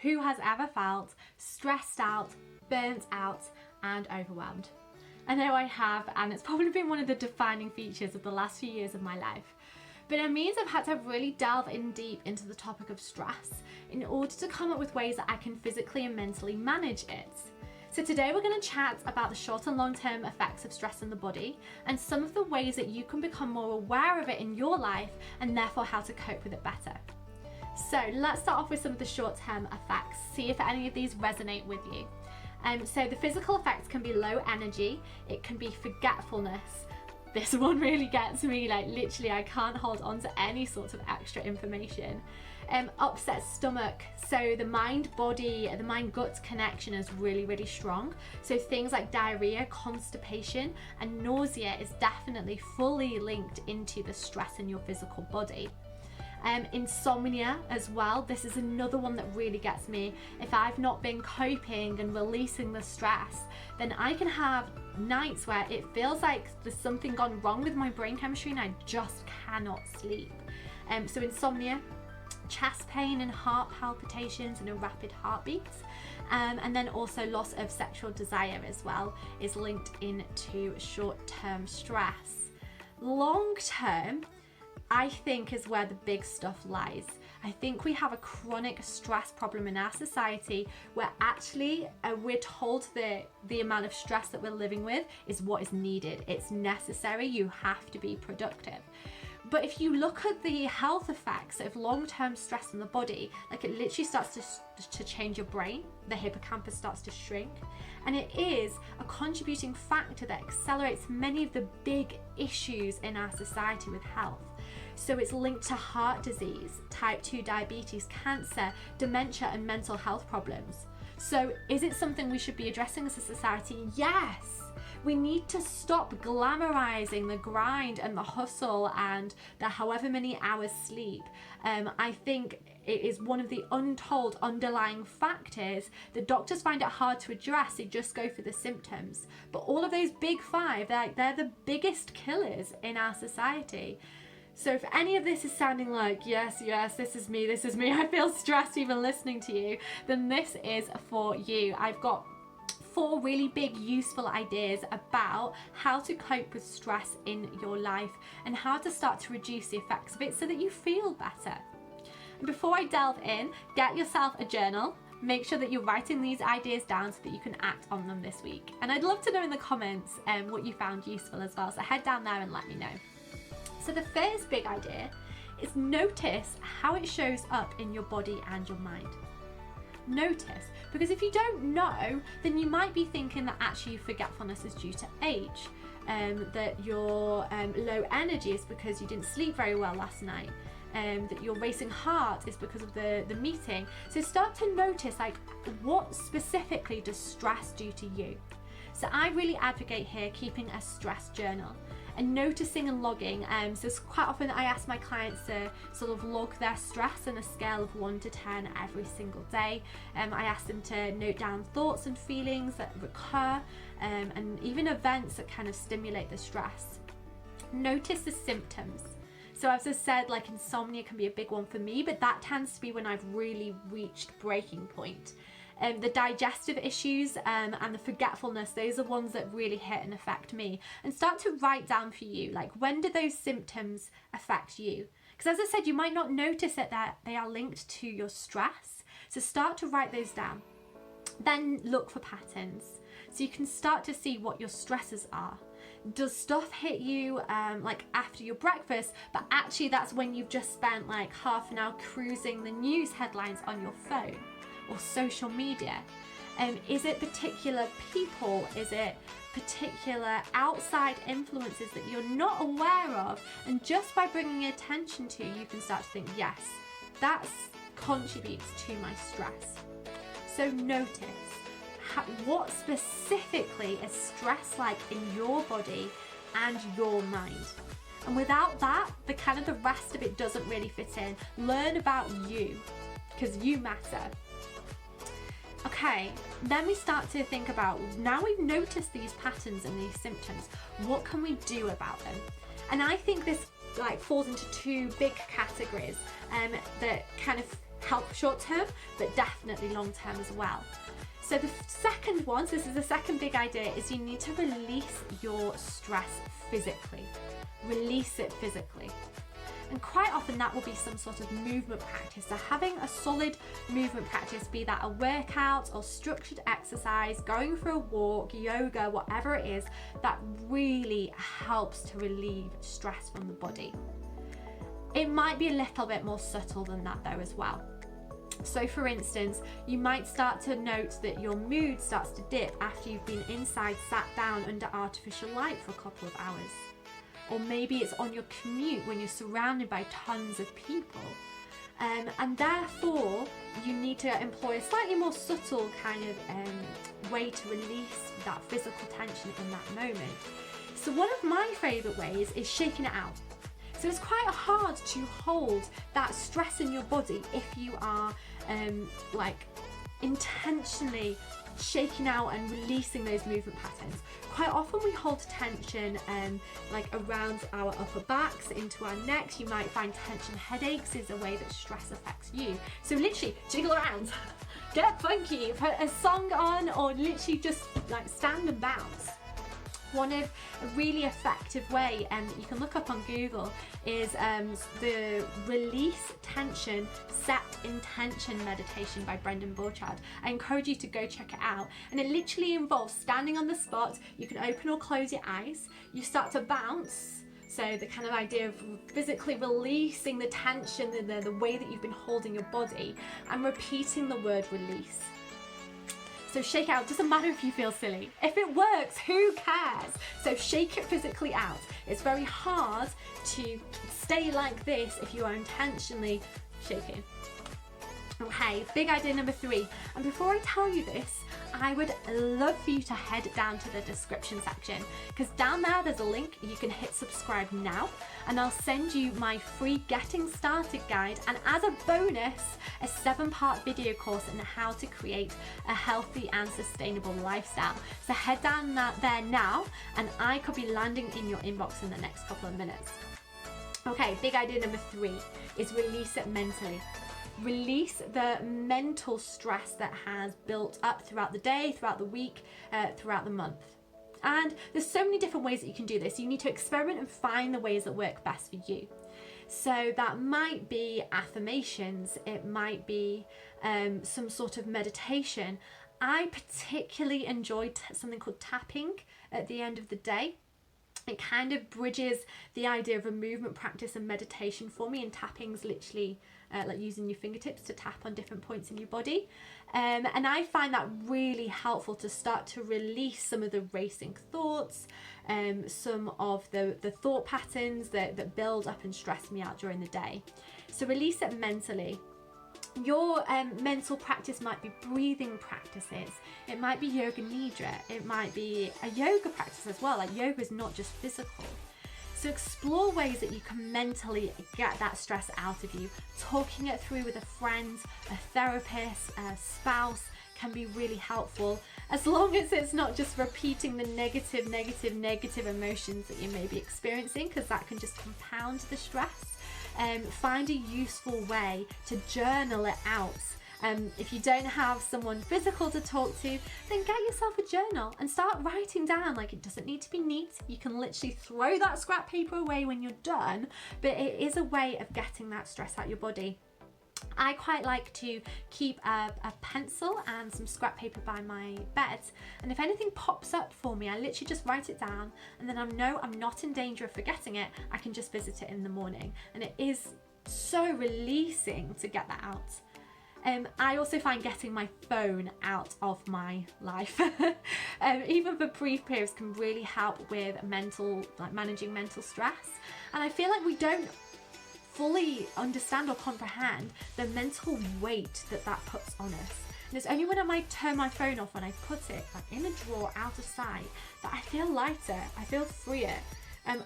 Who has ever felt stressed out, burnt out, and overwhelmed? I know I have, and it's probably been one of the defining features of the last few years of my life. But it means I've had to really delve in deep into the topic of stress in order to come up with ways that I can physically and mentally manage it. So today we're going to chat about the short and long-term effects of stress in the body and some of the ways that you can become more aware of it in your life and therefore how to cope with it better. So let's start off with some of the short-term effects, see if any of these resonate with you. So the physical effects can be low energy, it can be forgetfulness. This one really gets me, like literally I can't hold on to any sort of extra information. Upset stomach, so the mind-body, the mind-gut connection is really strong. So things like diarrhea, constipation, and nausea is definitely fully linked into the stress in your physical body. Insomnia as well, this is another one that really gets me. If I've not been coping and releasing the stress, then I can have nights where it feels like there's something gone wrong with my brain chemistry and I just cannot sleep. So insomnia, chest pain and heart palpitations and a rapid heartbeat, and then also loss of sexual desire as well is linked into short-term stress. Long-term, I think, is where the big stuff lies. I think we have a chronic stress problem in our society where actually we're told that the amount of stress that we're living with is what is needed. It's necessary, you have to be productive. But if you look at the health effects of long-term stress in the body, like it literally starts to change your brain, the hippocampus starts to shrink, and it is a contributing factor that accelerates many of the big issues in our society with health. So it's linked to heart disease, type 2 diabetes, cancer, dementia, and mental health problems. So is it something we should be addressing as a society? Yes. We need to stop glamorizing the grind and the hustle and the however many hours sleep. I think it is one of the untold underlying factors that doctors find it hard to address. They just go for the symptoms. But all of those big five, they're the biggest killers in our society. So if any of this is sounding like, yes, this is me, I feel stressed even listening to you, then this is for you. I've got 4 really big useful ideas about how to cope with stress in your life and how to start to reduce the effects of it so that you feel better. And before I delve in, get yourself a journal. Make sure that you're writing these ideas down so that you can act on them this week. And I'd love to know in the comments what you found useful as well. So head down there and let me know. So the first big idea is notice how it shows up in your body and your mind. Notice, because if you don't know, then you might be thinking that actually your forgetfulness is due to age, that your low energy is because you didn't sleep very well last night, that your racing heart is because of the meeting. So start to notice, like, what specifically does stress do to you? So I really advocate here keeping a stress journal and noticing and logging. So it's quite often I ask my clients to sort of log their stress on a scale of 1 to 10 every single day. I ask them to note down thoughts and feelings that recur, and even events that kind of stimulate the stress. Notice the symptoms. So as I said, like insomnia can be a big one for me, but that tends to be when I've really reached breaking point. The digestive issues and the forgetfulness, those are ones that really hit and affect me. And start to write down for you, like, when do those symptoms affect you? Because as I said, you might not notice it that they are linked to your stress. So start to write those down. Then look for patterns. So you can start to see what your stresses are. Does stuff hit you like after your breakfast, but actually that's when you've just spent like half an hour cruising the news headlines on your phone or social media? Is it particular people? Is it particular outside influences that you're not aware of? And just by bringing attention to, you can start to think, yes, that contributes to my stress. So notice what specifically is stress like in your body and your mind. And without that, the rest of it doesn't really fit in. Learn about you, because you matter. Okay, then we start to think about, now we've noticed these patterns and these symptoms, what can we do about them? And I think this falls into 2 big categories that kind of help short term, but definitely long term as well. So the second one, so this is the second big idea, is you need to release your stress physically. Release it physically. And quite often that will be some sort of movement practice. So having a solid movement practice, be that a workout or structured exercise, going for a walk, yoga, whatever it is, that really helps to relieve stress from the body. It might be a little bit more subtle than that though as well. So for instance, you might start to note that your mood starts to dip after you've been inside, sat down under artificial light for a couple of hours. Or maybe it's on your commute when you're surrounded by tons of people. And therefore, you need to employ a slightly more subtle kind of way to release that physical tension in that moment. So one of my favourite ways is shaking it out. So it's quite hard to hold that stress in your body if you are intentionally shaking out and releasing those movement patterns. Quite often we hold tension around our upper backs, into our necks. You might find tension headaches is a way that stress affects you. So literally jiggle around, get funky, put a song on, or literally just stand and bounce. One of a really effective way, and you can look up on Google, is the Release Tension Set Intention Meditation by Brendon Burchard. I encourage you to go check it out. And it literally involves standing on the spot. You can open or close your eyes. You start to bounce. So the kind of idea of physically releasing the tension, the way that you've been holding your body, and repeating the word release. So shake out, doesn't matter if you feel silly. If it works, who cares? So shake it physically out. It's very hard to stay like this if you are intentionally shaking. Okay, big idea number 3. And before I tell you this, I would love for you to head down to the description section, because down there's a link. You can hit subscribe now, and I'll send you my free Getting Started guide, and as a bonus, a 7-part video course on how to create a healthy and sustainable lifestyle. So head down there now, and I could be landing in your inbox in the next couple of minutes. Okay, big idea number 3 is release it mentally. Release the mental stress that has built up throughout the day, throughout the week, throughout the month. And there's so many different ways that you can do this. You need to experiment and find the ways that work best for you. So that might be affirmations, it might be some sort of meditation. I particularly enjoy something called tapping at the end of the day. It kind of bridges the idea of a movement practice and meditation for me, and tapping's literally like using your fingertips to tap on different points in your body. And I find that really helpful to start to release some of the racing thoughts, some of the thought patterns that build up and stress me out during the day. So release it mentally. Your mental practice might be breathing practices. It might be yoga nidra. It might be a yoga practice as well. Like, yoga is not just physical. So explore ways that you can mentally get that stress out of you. Talking it through with a friend, a therapist, a spouse can be really helpful, as long as it's not just repeating the negative emotions that you may be experiencing, because that can just compound the stress. Find a useful way to journal it out. If you don't have someone physical to talk to, then get yourself a journal and start writing down. Like, it doesn't need to be neat. You can literally throw that scrap paper away when you're done, but it is a way of getting that stress out your body. I quite like to keep a pencil and some scrap paper by my bed, and if anything pops up for me, I literally just write it down, and then I know I'm not in danger of forgetting it. I can just visit it in the morning, and it is so releasing to get that out. I also find getting my phone out of my life, even for brief periods, can really help with managing mental stress. And I feel like we don't fully understand or comprehend the mental weight that puts on us. And it's only when I might turn my phone off, when I put it in a drawer out of sight, that I feel lighter, I feel freer.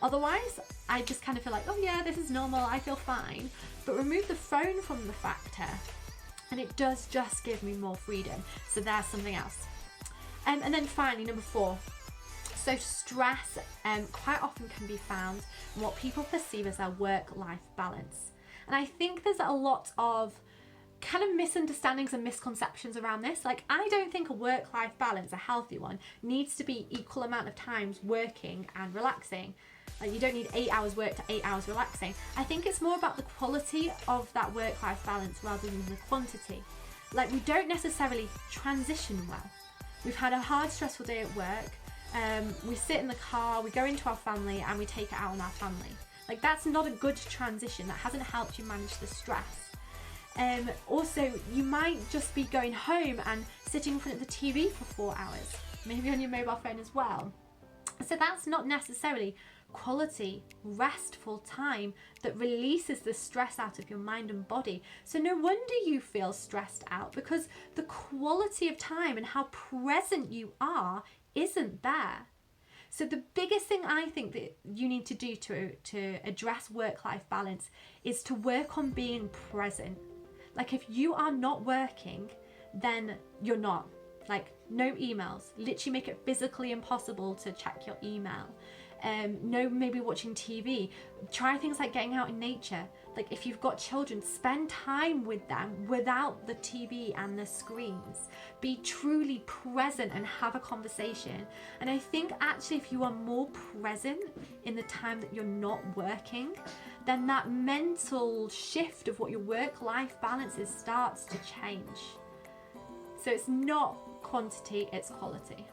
Otherwise, I just kind of feel like, oh yeah, this is normal, I feel fine. But remove the phone from the factor, and it does just give me more freedom. So there's something else. And then finally, number 4. So stress quite often can be found in what people perceive as their work-life balance. And I think there's a lot of kind of misunderstandings and misconceptions around this. Like, I don't think a work-life balance, a healthy one, needs to be equal amount of times working and relaxing. Like, you don't need 8 hours work to 8 hours relaxing. I think it's more about the quality of that work-life balance rather than the quantity. Like, we don't necessarily transition well. We've had a hard, stressful day at work. We sit in the car, we go into our family, and we take it out on our family. Like, that's not a good transition. That hasn't helped you manage the stress. Also, you might just be going home and sitting in front of the TV for 4 hours, maybe on your mobile phone as well. So that's not necessarily quality, restful time that releases the stress out of your mind and body. So no wonder you feel stressed out, because the quality of time and how present you are isn't there. So the biggest thing I think that you need to do to address work-life balance is to work on being present. Like, if you are not working, then you're not. Like, no emails. Literally make it physically impossible to check your email. No, maybe watching TV. Try things like getting out in nature. Like, if you've got children, spend time with them without the TV and the screens. Be truly present and have a conversation. And I think actually if you are more present in the time that you're not working, then that mental shift of what your work-life balance is starts to change. So it's not quantity, it's quality.